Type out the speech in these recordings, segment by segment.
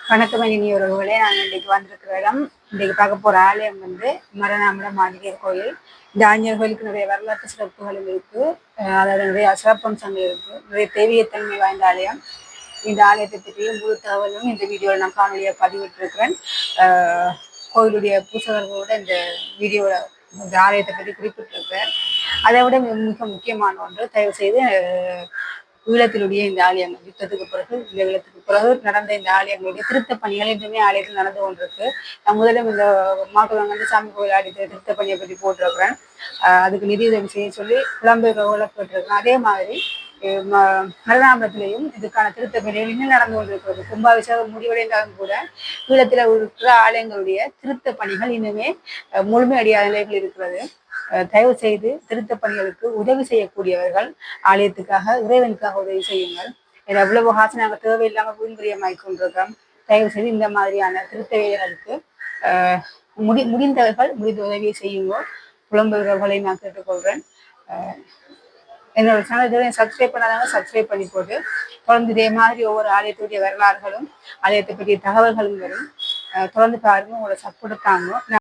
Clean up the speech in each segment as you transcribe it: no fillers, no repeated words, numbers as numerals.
வணக்கம் இனியவர்களே. நான் இன்றைக்கு வந்திருக்கிற இடம், இன்றைக்கு பார்க்க போகிற ஆலயம் வந்து மரணாமடம் ஆஞ்சநேயர் கோயில். இந்த ஆஞ்சநேயர் கோயிலுக்கு நிறைய வரலாற்று சிறப்புகளும் இருக்குது. அதாவது நிறைய சிறப்பம்சங்கள் இருக்குது. நிறைய தெய்வீகத்தன்மை வாய்ந்த ஆலயம். இந்த ஆலயத்தை பற்றிய முழு தகவலும் இந்த வீடியோவில் நான் காணொலியாக பதிவிட்டிருக்கிறேன். கோயிலுடைய பூசகர்களோட இந்த வீடியோவில் இந்த ஆலயத்தை பற்றி குறிப்பிட்டிருக்கிறேன். அதை விட மிக முக்கியமான ஒன்று, தயவு செய்து ஈழத்தினுடைய இந்த ஆலயங்கள் யுத்தத்துக்கு பிறகு ஈழத்துக்கு பிறகு நடந்த இந்த ஆலயங்களுடைய திருத்த பணிகள் இன்னுமே ஆலயத்தில் நடந்து கொண்டிருக்கு. நான் முதலும் இந்த மாட்டுவங்க சாமி கோயில் ஆடி திருத்த பணியை பற்றி போட்டிருக்கிறேன். அதுக்கு நிதியுதவி செய்ய சொல்லி புலம்பெயர்வுகளை போட்டிருக்கிறேன். அதே மாதிரி மரணாமரத்திலையும் இதுக்கான திருத்த பணிகள் இன்னும் நடந்து கொண்டிருக்கிறது. கும்பாபிஷேகம் முடிவடைந்தாலும் கூட ஈழத்தில் இருக்கிற ஆலயங்களுடைய திருத்த பணிகள் இன்னுமே முழுமையடையாத நிலைகள் இருக்கிறது. தயவு செய்து திருத்த பணிகளுக்கு உதவி செய்யக்கூடியவர்கள் ஆலயத்துக்காக இறைவனுக்காக உதவி செய்யுங்கள். எவ்வளவு காசு நாங்கள் தேவையில்லாமல் வீண்பிரியமாய் கொண்டிருக்கிறோம். தயவு செய்து இந்த மாதிரியான திருத்த வேலைகளுக்கு முடிந்தவர்கள் முடிந்த உதவியை செய்யுங்க. புலம்பெயர்வுகளை நான் கேட்டுக்கொள்கிறேன். என்னோட சேனல் சப்ஸ்கிரைப் பண்ணாதாங்க சப்ஸ்கிரைப் பண்ணி போட்டு தொடர்ந்து இதே மாதிரி ஒவ்வொரு ஆலயத்துடைய வரலாறுகளும் ஆலயத்தை பற்றிய தகவல்களும் வரும். தொடர்ந்து பாருங்க, உங்களோட சப்போர்ட் தாங்க.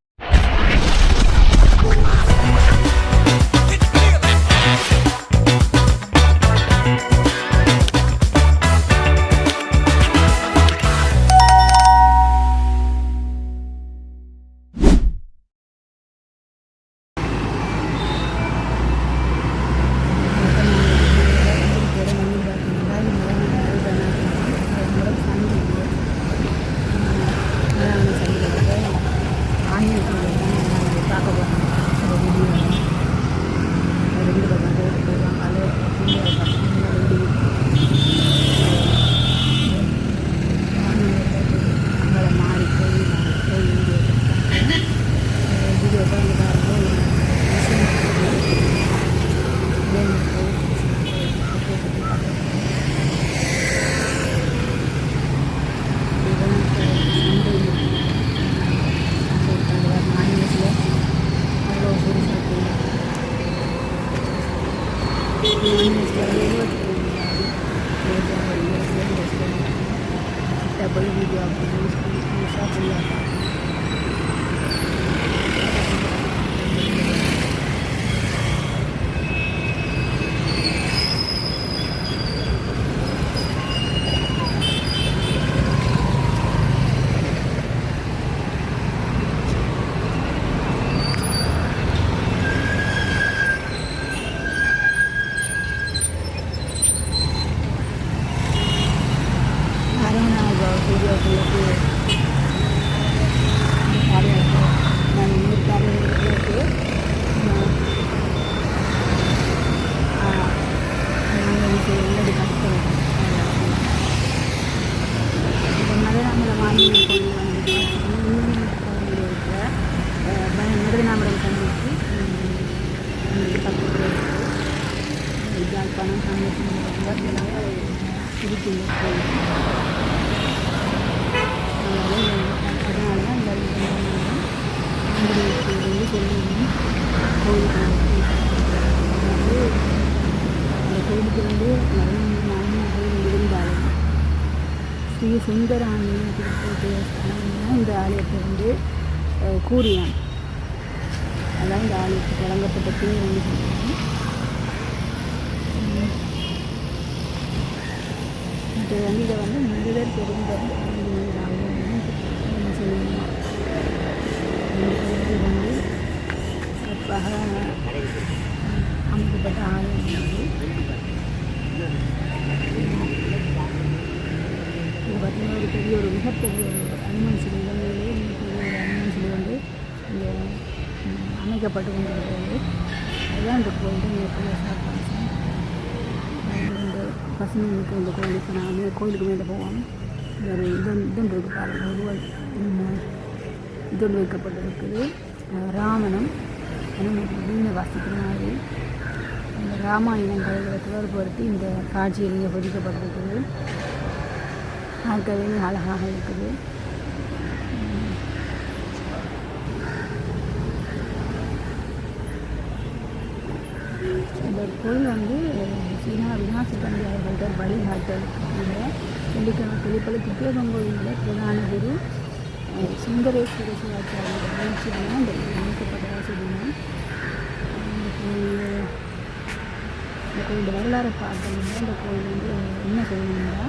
ஸ்ரீ சுந்தராணிய தேவஸ்தானம் இந்த ஆலயத்தை வந்து கூறியான். அதான் இந்த ஆலயத்துக்கு வழங்கப்பட்ட பேர் வந்து சொல்லுவாங்க. மற்ற வந்து இதை வந்து முதலர் தெரிந்த ஆலயம் சொல்லுவாங்க. வந்து சிறப்பாக அமைக்கப்பட்ட ஆலயம் வந்து பார்த்தீங்கன்னா ஒரு பெரிய ஒரு மிகப்பெரிய ஒரு அனுமன் சிலை, இலங்கையிலே மிகப்பெரிய ஒரு அனுமன் சிலை வந்து இங்கே அமைக்கப்பட்டு கொண்டிருக்கிறது. அதுதான் இந்த கோயில் மிகப்பெரிய சிறப்பம்சம். இந்த பசுமைக்கு இந்த கோயிலுக்கு நான் கோயிலுக்கு மேலே போவோம். ஒரு இதன் இருக்கு பாருங்கள், உருவம் இதொன்று வைக்கப்பட்டிருக்குது. ராமனும் வீணை வாசிக்கிற மாதிரி இந்த ராமாயணம் கதைகளை தொடர்புபடுத்தி இந்த காட்சியில் இங்கே பொதிக்கப்பட்டிருக்குது. பார்க்கவே அழகாக இருக்குது. இந்த கோயில் வந்து சீனா விநாச பண்டிகைகள் வழிகாட்டலுக்கு வெள்ளிக்கிழமை வெளிப்படை திப்பேகம் கோயிலில் பிரதான குரு சுந்தரேஸ்வர சிவாச்சாரியர் வீழ்ச்சியான இந்த அமைக்கப்பட்ட வசதியும் இந்த கோயில் வரலாறு பார்த்தோம்னா இந்த கோயில் வந்து என்ன சொல்லணும்னா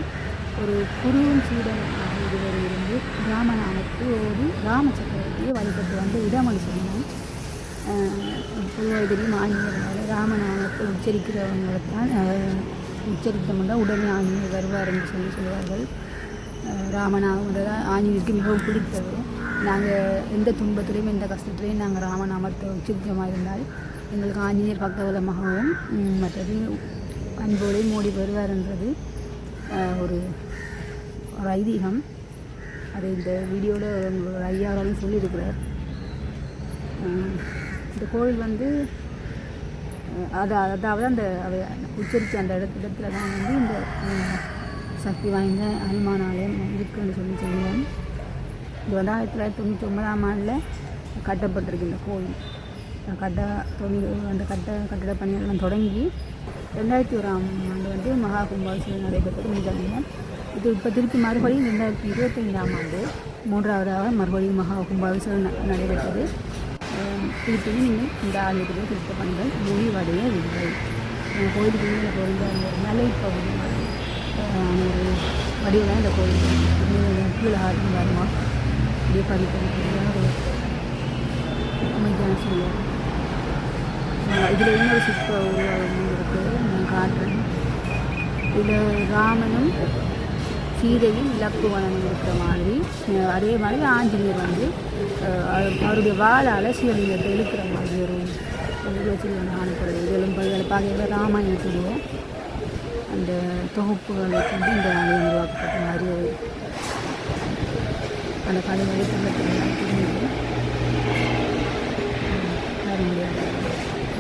ஒரு குருவும் சீடன் இருவர் இருந்து ராமநாமத்து ஒரு ராம சக்கரவர்த்தியை வழிபட்டு வந்த இடமணி சொல்லணும். பொதுவாக தெரியும் ஆஞ்சநேயர் ராமநாமத்தை உச்சரிக்கிறவங்களைத்தான் உச்சரித்தோம்னா உடனே ஆஞ்சநேயர் வருவார் என்று சொல்லுவார்கள். ராமநாமம் தான் ஆஞ்சநேயருக்கு மிகவும் பிடித்தது. நாங்கள் எந்த துன்பத்திலையும் எந்த கஷ்டத்துலையும் நாங்கள் ராமநாமத்தை உச்சரித்தமாக இருந்தால் எங்களுக்கு ஆஞ்சநேயர் பக்தவலமாகவும் மற்றது அன்போடையும் மோடி வருவார்ன்றது ஒரு ஐதீகம். அதை இந்த வீடியோவில் ஒரு ஐயாவாலும் சொல்லியிருக்கிறார். இந்த கோவில் வந்து அதாவது அந்த உச்சரித்த அந்த இடத்துல தான் வந்து இந்த சக்தி வாய்ந்த ஹனுமான் ஆலயம் இருக்குன்னு சொல்லுவோம். இது வந்து 1999ஆம் ஆண்டில் கட்டப்பட்டிருக்கு இந்த கோயில். அந்த கட்டட பணிகள்லாம் தொடங்கி 2001ஆம் ஆண்டு வந்து மகா கும்பாபிஷேகம் நடைபெற்றது முதலில். இது இப்போ திருப்பி மறுபடியும் 2025ஆம் ஆண்டு 3ஆவதாக மறுபடியும் மகா கும்பாபிஷேகம் நடைபெற்றது. திருப்பியும் இன்னும் இந்த ஆலயத்துக்கு திருத்த பணிகள் முடிவடையவில்லை. கோயிலுக்கு போகிற அந்த மலைப்பகுதி ஒரு வடிவில் இந்த கோயில் கீழே ஆடும் வருமா அப்படியே படிப்படியாக ஒரு அமைதியான சொல்லுவோம். இதில் இன்னொரு சிற்ப உருவாகம் இருக்குது, நான் காட்டுறேன். இதில் ராமனும் சீதையும் இலக்குவனும் இருக்கிற மாதிரி, அதே மாதிரி ஆஞ்சநேயர் வந்து அவருடைய வாழால் சிவலிங்கத்தை இழுக்கிற மாதிரி ஒரு சிவன் காணப்படுது. இதெல்லாம் பார்க்கல ராமாயணத்துடைய அந்த தொகுப்புகளை கொண்டு இந்த ஆலயம் உருவாக்கப்பட்ட மாதிரி ஒரு அந்த கதைகளை புரிஞ்சு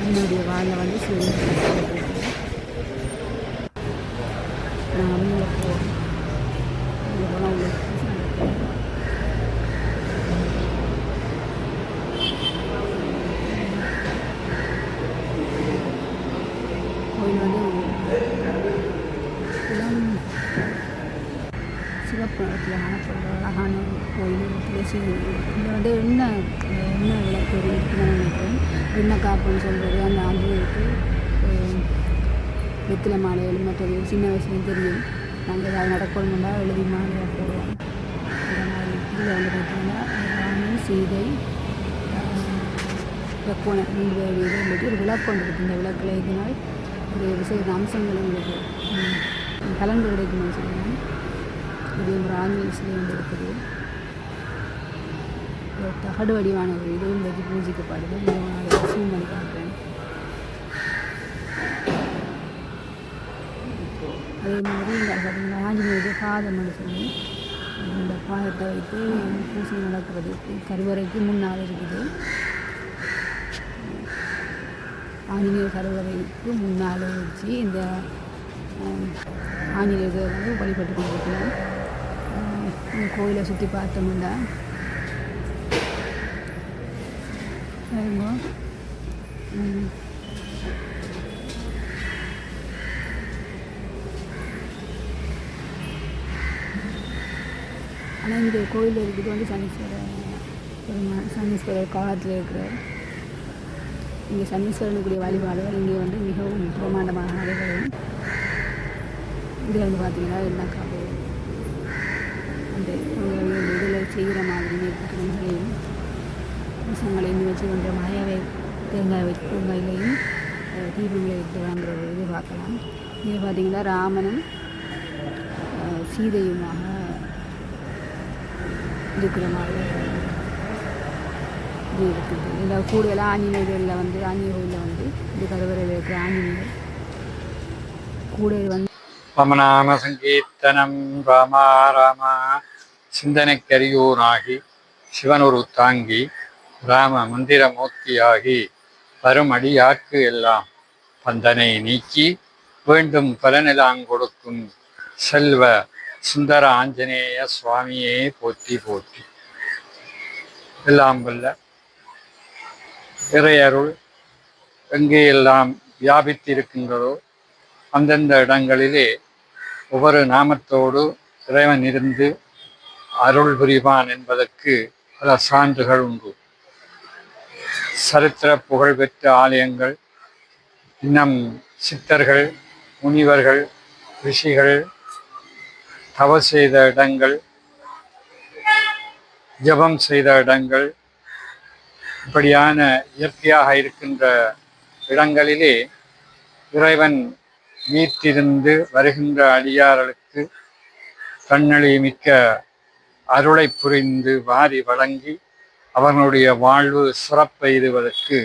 என்னுடைய வாழை வந்து சிவலிங்கம் மேலே போகிறோம். இங்கே போனால் உங்களுக்கு கோயில் வந்து இளம் சிவப்பு நிறத்தில் காணப்படுற அழகான கோயில் துளசி. இங்கே வந்து எண்ணெய் விளக்கு இருக்குன்னு நினைக்கிறேன். எண்ணெய் காப்புன்னு சொல்கிறது அந்த ஆஞ்சநேயருக்கு வெற்றிலை மாலைகள் மற்றது சின்ன வயசுலேயும் தெரியும். நாங்கள் ஏதாவது நடக்கணும்னா எழுதி மாலையாக போடுவோம். இந்த மாதிரி இதில் வந்து பார்த்திங்கன்னா ராமன் சீதை லக்குவன் 3 பேர் வந்துட்டு ஒரு விளக்கு ஒன்று இருக்குது. இந்த விளக்கில் இதனால் ஒரு விசேஷ அம்சங்கள் உங்களுக்கு கலந்து கிடைக்கும்னு சொல்லுவேன். இது ஒரு ஆஞ்சநேயர் சிலை வந்து இருக்குது. தகடு வடிவான ஒரு இதையும் வச்சு பூஜிக்கப்படுது. சூம் பண்ணி காட்டுறேன். அதே மாதிரி இந்த பார்த்திங்கன்னா ஆஞ்சநேயர் பாதம்னு சொல்லி இந்த பாதத்தை வைத்து பூஜை நடக்கிறது கருவறைக்கு முன்னால் இருக்குது. ஆஞ்சநேயர் கருவறைக்கு முன்னால் வச்சு இந்த ஆஞ்சநேயர் வந்து வழிபட்டு கொண்டிருக்கிறோம். கோயிலை சுற்றி பார்த்தோம்னா ஆனால் இந்த கோயில் இருக்குது வந்து சனீஸ்வரர் காலத்தில் இருக்கிறார். இங்கே சனீஸ்வரனுக்குரிய வழிபாடுகள் இங்கே வந்து மிகவும் பிரமாண்டமாக நடைபெறும். இதில் வந்து பார்த்திங்கன்னா என்ன காப்பு அந்த இதில் செய்கிற மாதிரி நெற்களையும் விஷங்களையும் வச்சு கொண்ட மாயாவை தேங்காய் வச்சு தேங்காயிலையும் தீபங்களை விட்டு வாங்குறது இது பார்க்கலாம். இது பார்த்திங்கன்னா ராமனும் சீதையுமாக இருக்கிற மாதிரி இது இருக்குது. இதில் கூடுதலாக ஆஞ்சநேயர்களில் வந்து ஆஞ்சநேயர் கோயிலில் வந்து இது கருவறையில் இருக்கிற ஆஞ்சநேயர் கூட வந்து ராமநாம சங்கீர்த்தனம் ராமா ராமா சிந்தனைக்கரியோனாகி சிவனொரு தாங்கி ராம மந்திரமூர்த்தியாகி வரும் அடியாக்கு எல்லாம் பந்தனை நீக்கி வேண்டும் பலனெல்லாம் கொடுக்கும் செல்வ சுந்தர ஆஞ்சநேய சுவாமியே போற்றி போற்றி. எல்லாம் வல்ல இறையருள் எங்கே எல்லாம் வியாபித்திருக்கின்றதோ அந்தந்த இடங்களிலே ஒவ்வொரு நாமத்தோடு இறைவன் இருந்து அருள் புரிவான் என்பதற்கு பல சான்றுகள் உண்டு. சரித்திர புகழ்பெற்ற ஆலயங்கள், இன்னும் சித்தர்கள், முனிவர்கள், ரிஷிகள் தவம் செய்த இடங்கள், ஜபம் செய்த இடங்கள், இப்படியான இயற்கையாக இருக்கின்ற இடங்களிலே இறைவன் வீற்றிருந்து வருகின்ற அடியார்களுக்கு கண்ணளி மிக்க அருளை புரிந்து வாரி வழங்கி அவர்களுடைய வாழ்வு சிறப்பை எய்துவதற்கு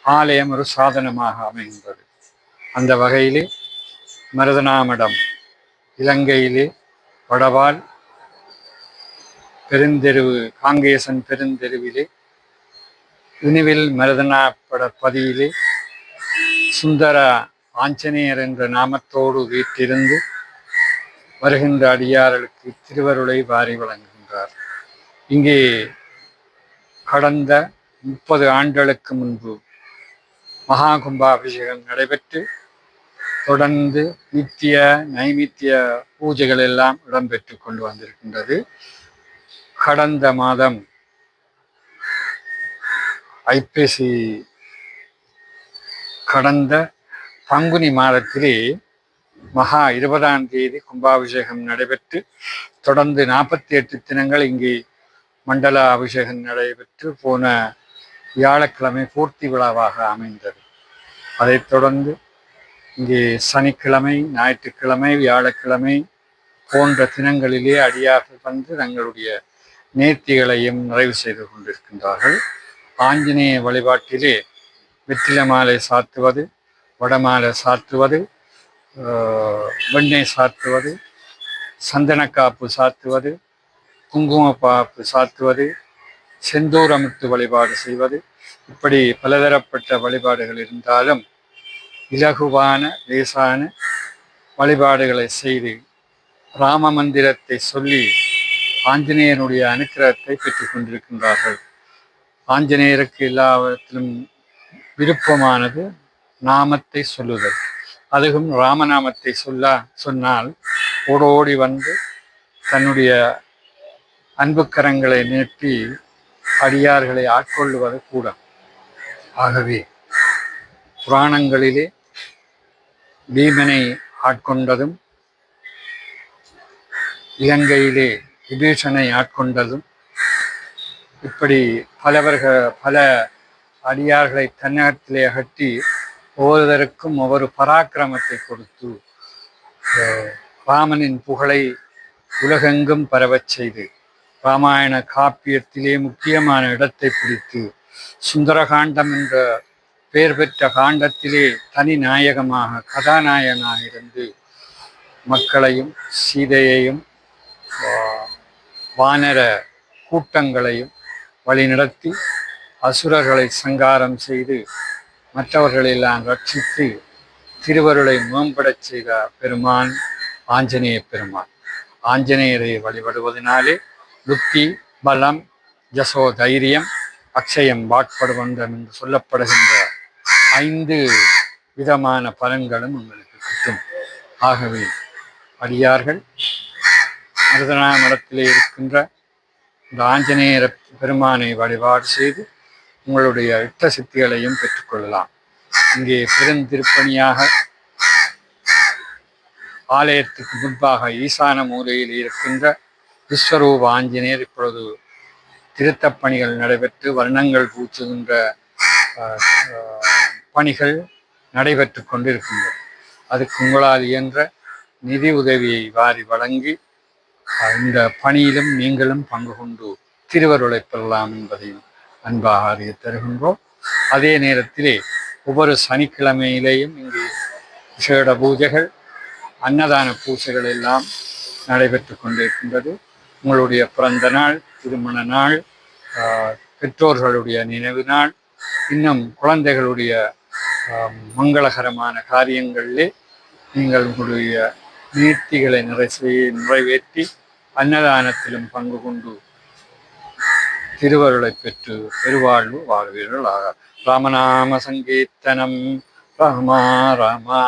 ஆலயம் ஒரு சாதனமாக அமைகின்றது. அந்த வகையிலே மருதனாமடம் இலங்கையிலே வடவால் பெருந்தெருவு, காங்கேசன் பெருந்தெருவிலே இனிவில் மருதனாப்பட பதியிலே சுந்தர ஆஞ்சநேயர் என்ற நாமத்தோடு வீற்றிருந்து வருகின்ற அடியார்களுக்கு திருவருளை வாரி வழங்குகின்றார். இங்கே கடந்த 30 ஆண்டுகளுக்கு முன்பு மகா கும்பாபிஷேகம் நடைபெற்று தொடர்ந்து நித்திய நைமித்திய பூஜைகள் எல்லாம் இடம்பெற்று கொண்டு வந்திருக்கின்றது. கடந்த மாதம் ஐப்பசி கடந்த பங்குனி மாதத்திலே மகா 20ஆம் தேதி கும்பாபிஷேகம் நடைபெற்று தொடர்ந்து 48 தினங்கள் இங்கே மண்டல அபிஷேகம் நடைபெற்று போன வியாழக்கிழமை பூர்த்தி விழாவாக அமைந்தது. அதைத் தொடர்ந்து இங்கே சனிக்கிழமை, ஞாயிற்றுக்கிழமை, வியாழக்கிழமை போன்ற தினங்களிலே அடியார்கள் வந்து தங்களுடைய நேர்த்திகளையும் நிறைவு செய்து கொண்டிருக்கின்றார்கள். ஆஞ்சநேய வழிபாட்டிலே வெற்றில மாலை சாத்துவது, வடமாலை சாத்துவது, வெண்ணெய் சாத்துவது, சந்தனக்காப்பு சாத்துவது, குங்குமப்பாப்பு சாத்துவது, செந்தூரமிட்டு வழிபாடு செய்வது, இப்படி பலதரப்பட்ட வழிபாடுகள் இருந்தாலும் இலகுவான லேசான வழிபாடுகளை செய்து ராம மந்திரத்தை சொல்லி ஆஞ்சநேயனுடைய அனுக்கிரகத்தை பெற்றுக் கொண்டிருக்கின்றார்கள். ஆஞ்சநேயருக்கு எல்லாவற்றிலும் விருப்பமானது நாமத்தை சொல்லுதல். அதுவும் ராமநாமத்தை சொன்னால் ஓடோடி வந்து தன்னுடைய அன்புக்கரங்களை நீட்டி அடியார்களை ஆட்கொள்ளுவது கூட. ஆகவே புராணங்களிலே பீமனை ஆட்கொண்டதும், இலங்கையிலே விபீஷனை ஆட்கொண்டதும், இப்படி பல அடியார்களை தன்னகத்திலே அகற்றி ஒவ்வொருவருக்கும் ஒவ்வொரு பராக்கிரமத்தை கொடுத்து ராமனின் புகழை உலகெங்கும் பரவச் செய்து இராமாயண காப்பியத்திலே முக்கியமான இடத்தை பிடித்து சுந்தரகாண்டம் என்ற பெயர் பெற்ற காண்டத்திலே தனி நாயகமாக கதாநாயகனாக இருந்து மக்களையும் சீதையையும் வானர கூட்டங்களையும் வழிநடத்தி அசுரர்களை சங்காரம் செய்து மற்றவர்களெல்லாம் ரட்சித்து திருவருளை மேம்படச் செய்த பெருமான் ஆஞ்சநேய பெருமான். ஆஞ்சநேயரை வழிபடுவதனாலே புத்தி, பலம், ஜசோ, தைரியம், அக்ஷயம், வாட்படுவந்தம் என்று சொல்லப்படுகின்ற 5 விதமான பலன்களும் உங்களுக்கு கிட்டும். ஆகவே அடியார்கள் மருதனா மடத்திலே இருக்கின்ற இந்த ஆஞ்சநேயர் பெருமானை வழிபாடு செய்து உங்களுடைய இட்ட சித்திகளையும் பெற்றுக்கொள்ளலாம். இங்கே பெருந்திருப்பணியாக ஆலயத்துக்கு முன்பாக ஈசான மூலையில் இருக்கின்ற விஸ்வரூப ஆஞ்சநேயர் இப்பொழுது திருத்தப் பணிகள் நடைபெற்று வர்ணங்கள் பூச்சுகின்ற பணிகள் நடைபெற்று கொண்டிருக்கின்றது. அதுக்கு உங்களால் இயன்ற நிதி உதவியை வாரி வழங்கி இந்த பணியிலும் நீங்களும் பங்கு கொண்டு திருவருளை பெறலாம் என்பதையும் அன்பாக அறிய தருகின்றோம். அதே நேரத்திலே ஒவ்வொரு சனிக்கிழமையிலேயும் இங்கே விசேட பூஜைகள், அன்னதான பூஜைகள் எல்லாம் நடைபெற்று கொண்டிருக்கின்றது. உங்களுடைய பிறந்த நாள், திருமண நாள், பெற்றோர்களுடைய நினைவு நாள், இன்னும் குழந்தைகளுடைய மங்களகரமான காரியங்களிலே நீங்கள் உங்களுடைய நீர்த்திகளை நிறைவேற்றி அன்னதானத்திலும் பங்கு கொண்டு திருவருளை பெற்று பெருவாழ்வு வாழ்வீர்கள் ஆக. ராமநாம சங்கீர்த்தனம் ராமா ராமா